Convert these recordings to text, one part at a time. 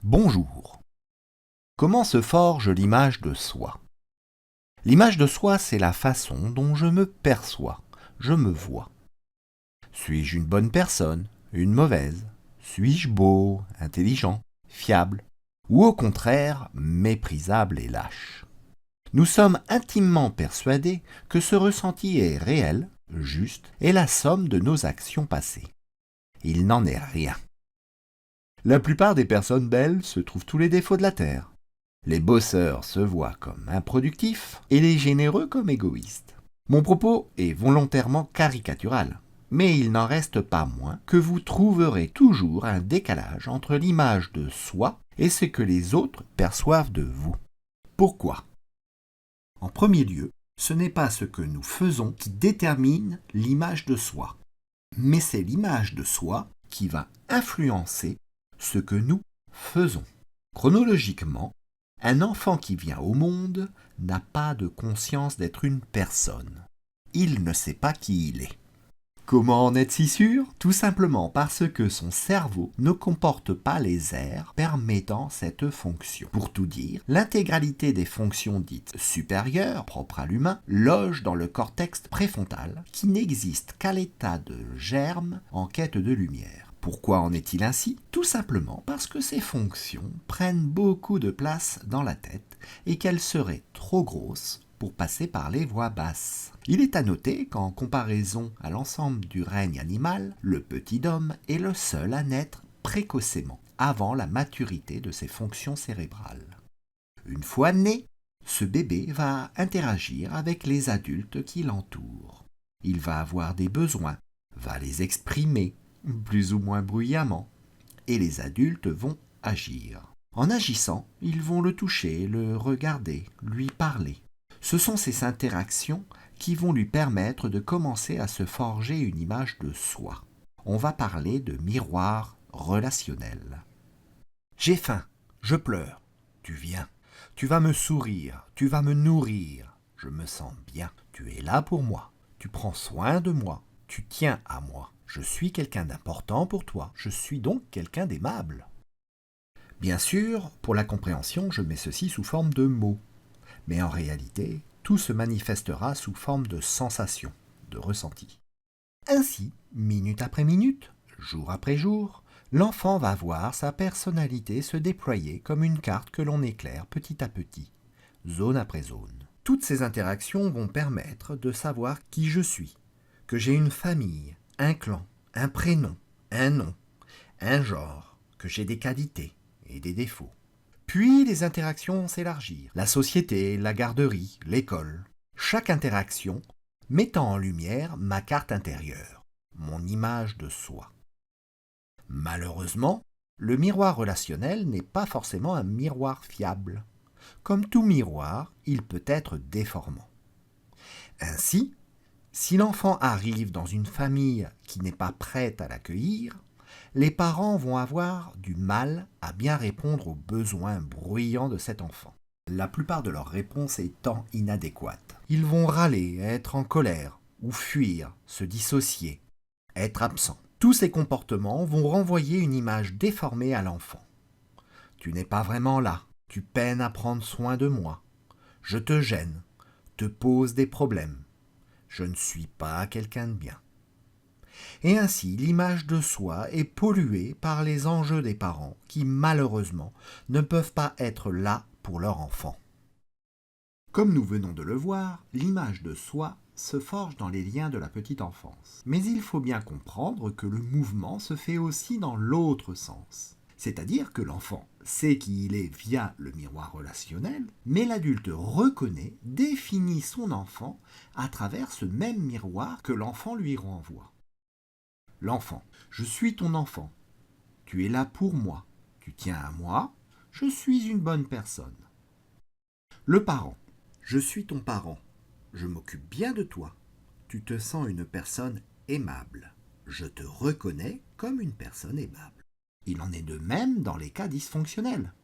Bonjour. Comment se forge l'image de soi? L'image de soi, c'est la façon dont je me perçois, je me vois. Suis-je une bonne personne, une mauvaise? Suis-je beau, intelligent, fiable? Ou au contraire, méprisable et lâche? Nous sommes intimement persuadés que ce ressenti est réel, juste, et la somme de nos actions passées. Il n'en est rien. La plupart des personnes belles se trouvent tous les défauts de la Terre. Les bosseurs se voient comme improductifs et les généreux comme égoïstes. Mon propos est volontairement caricatural, mais il n'en reste pas moins que vous trouverez toujours un décalage entre l'image de soi et ce que les autres perçoivent de vous. Pourquoi? En premier lieu, ce n'est pas ce que nous faisons qui détermine l'image de soi, mais c'est l'image de soi qui va influencer ce que nous faisons. Chronologiquement, un enfant qui vient au monde n'a pas de conscience d'être une personne. Il ne sait pas qui il est. Comment en être si sûr? Tout simplement parce que son cerveau ne comporte pas les aires permettant cette fonction. Pour tout dire, l'intégralité des fonctions dites supérieures, propres à l'humain, loge dans le cortex préfrontal, qui n'existe qu'à l'état de germe en quête de lumière. Pourquoi en est-il ainsi? Tout simplement parce que ces fonctions prennent beaucoup de place dans la tête et qu'elles seraient trop grosses pour passer par les voies basses. Il est à noter qu'en comparaison à l'ensemble du règne animal, le petit homme est le seul à naître précocement, avant la maturité de ses fonctions cérébrales. Une fois né, ce bébé va interagir avec les adultes qui l'entourent. Il va avoir des besoins, va les exprimer, plus ou moins bruyamment, et les adultes vont agir. En agissant, ils vont le toucher, le regarder, lui parler. Ce sont ces interactions qui vont lui permettre de commencer à se forger une image de soi. On va parler de miroir relationnel. J'ai faim, je pleure, tu viens. Tu vas me sourire, tu vas me nourrir, je me sens bien. Tu es là pour moi, tu prends soin de moi, tu tiens à moi. Je suis quelqu'un d'important pour toi, je suis donc quelqu'un d'aimable. Bien sûr, pour la compréhension, je mets ceci sous forme de mots. Mais en réalité, tout se manifestera sous forme de sensations, de ressentis. Ainsi, minute après minute, jour après jour, l'enfant va voir sa personnalité se déployer comme une carte que l'on éclaire petit à petit, zone après zone. Toutes ces interactions vont permettre de savoir qui je suis, que j'ai une famille, un clan, un prénom, un nom, un genre, que j'ai des qualités et des défauts. Puis les interactions vont s'élargir. La société, la garderie, l'école. Chaque interaction mettant en lumière ma carte intérieure, mon image de soi. Malheureusement, le miroir relationnel n'est pas forcément un miroir fiable. Comme tout miroir, il peut être déformant. Ainsi, si l'enfant arrive dans une famille qui n'est pas prête à l'accueillir, les parents vont avoir du mal à bien répondre aux besoins bruyants de cet enfant. La plupart de leurs réponses étant inadéquates. Ils vont râler, être en colère, ou fuir, se dissocier, être absents. Tous ces comportements vont renvoyer une image déformée à l'enfant. Tu n'es pas vraiment là, tu peines à prendre soin de moi, je te gêne, te pose des problèmes, je ne suis pas quelqu'un de bien. Et ainsi, l'image de soi est polluée par les enjeux des parents qui, malheureusement, ne peuvent pas être là pour leur enfant. Comme nous venons de le voir, l'image de soi se forge dans les liens de la petite enfance. Mais il faut bien comprendre que le mouvement se fait aussi dans l'autre sens. C'est-à-dire que l'enfant sait qui il est via le miroir relationnel, mais l'adulte reconnaît, définit son enfant à travers ce même miroir que l'enfant lui renvoie. L'enfant. Je suis ton enfant. Tu es là pour moi. Tu tiens à moi. Je suis une bonne personne. Le parent. Je suis ton parent. Je m'occupe bien de toi. Tu te sens une personne aimable. Je te reconnais comme une personne aimable. Il en est de même dans les cas dysfonctionnels.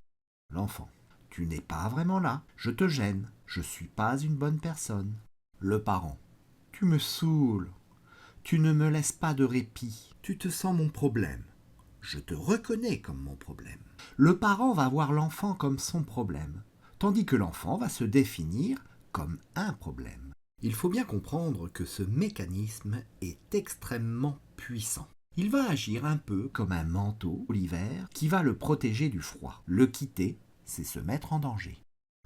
L'enfant. Tu n'es pas vraiment là. Je te gêne. Je ne suis pas une bonne personne. Le parent. Tu me saoules. Tu ne me laisses pas de répit. Tu te sens mon problème. Je te reconnais comme mon problème. Le parent va voir l'enfant comme son problème, tandis que l'enfant va se définir comme un problème. Il faut bien comprendre que ce mécanisme est extrêmement puissant. Il va agir un peu comme un manteau l'hiver qui va le protéger du froid. Le quitter, c'est se mettre en danger.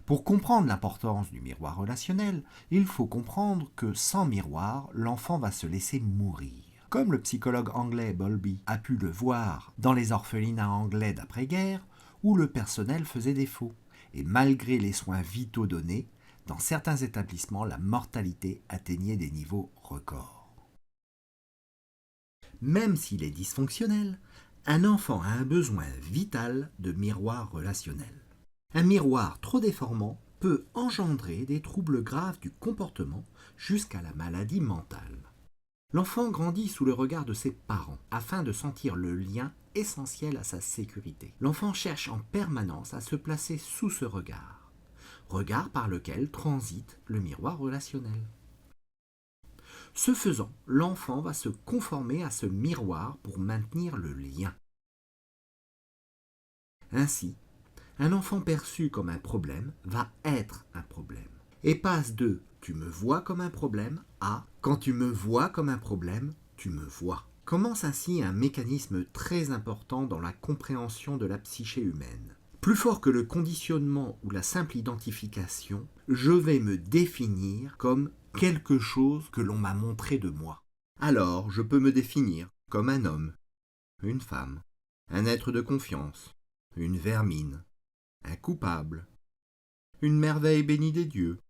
Pour comprendre l'importance du miroir relationnel, il faut comprendre que sans miroir, l'enfant va se laisser mourir. Comme le psychologue anglais Bowlby a pu le voir dans les orphelinats anglais d'après-guerre, où le personnel faisait défaut. Et malgré les soins vitaux donnés, dans certains établissements, la mortalité atteignait des niveaux records. Même s'il est dysfonctionnel, un enfant a un besoin vital de miroir relationnel. Un miroir trop déformant peut engendrer des troubles graves du comportement jusqu'à la maladie mentale. L'enfant grandit sous le regard de ses parents afin de sentir le lien essentiel à sa sécurité. L'enfant cherche en permanence à se placer sous ce regard par lequel transite le miroir relationnel. Ce faisant, l'enfant va se conformer à ce miroir pour maintenir le lien. Ainsi, un enfant perçu comme un problème va être un problème et passe de « tu me vois comme un problème » à « quand tu me vois comme un problème, tu me vois ». Commence ainsi un mécanisme très important dans la compréhension de la psyché humaine. Plus fort que le conditionnement ou la simple identification, je vais me définir comme quelque chose que l'on m'a montré de moi. Alors, je peux me définir comme un homme, une femme, un être de confiance, une vermine, un coupable, une merveille bénie des dieux,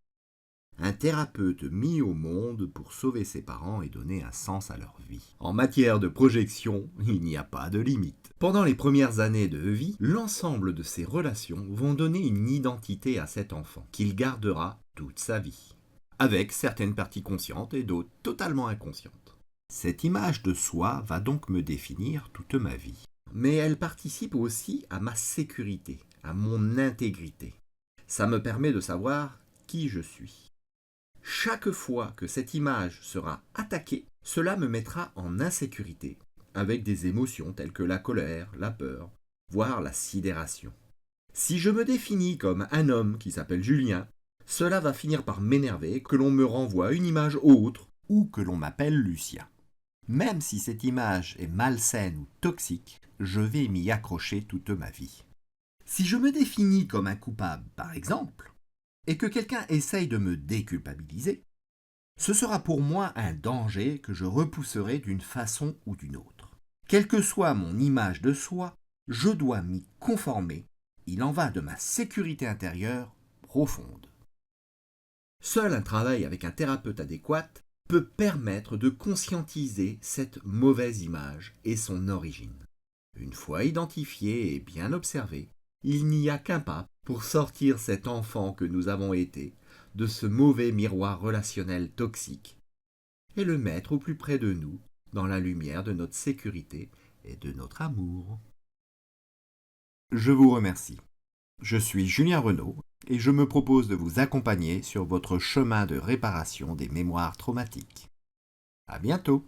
un thérapeute mis au monde pour sauver ses parents et donner un sens à leur vie. En matière de projection, il n'y a pas de limite. Pendant les premières années de vie, l'ensemble de ces relations vont donner une identité à cet enfant, qu'il gardera toute sa vie, avec certaines parties conscientes et d'autres totalement inconscientes. Cette image de soi va donc me définir toute ma vie. Mais elle participe aussi à ma sécurité, à mon intégrité. Ça me permet de savoir qui je suis. Chaque fois que cette image sera attaquée, cela me mettra en insécurité, avec des émotions telles que la colère, la peur, voire la sidération. Si je me définis comme un homme qui s'appelle Julien, cela va finir par m'énerver que l'on me renvoie une image autre ou que l'on m'appelle Lucien. Même si cette image est malsaine ou toxique, je vais m'y accrocher toute ma vie. Si je me définis comme un coupable, par exemple, et que quelqu'un essaye de me déculpabiliser, ce sera pour moi un danger que je repousserai d'une façon ou d'une autre. Quelle que soit mon image de soi, je dois m'y conformer. Il en va de ma sécurité intérieure profonde. Seul un travail avec un thérapeute adéquat peut permettre de conscientiser cette mauvaise image et son origine. Une fois identifiée et bien observée, il n'y a qu'un pas pour sortir cet enfant que nous avons été de ce mauvais miroir relationnel toxique et le mettre au plus près de nous, dans la lumière de notre sécurité et de notre amour. Je vous remercie. Je suis Julien Renaud et je me propose de vous accompagner sur votre chemin de réparation des mémoires traumatiques. À bientôt!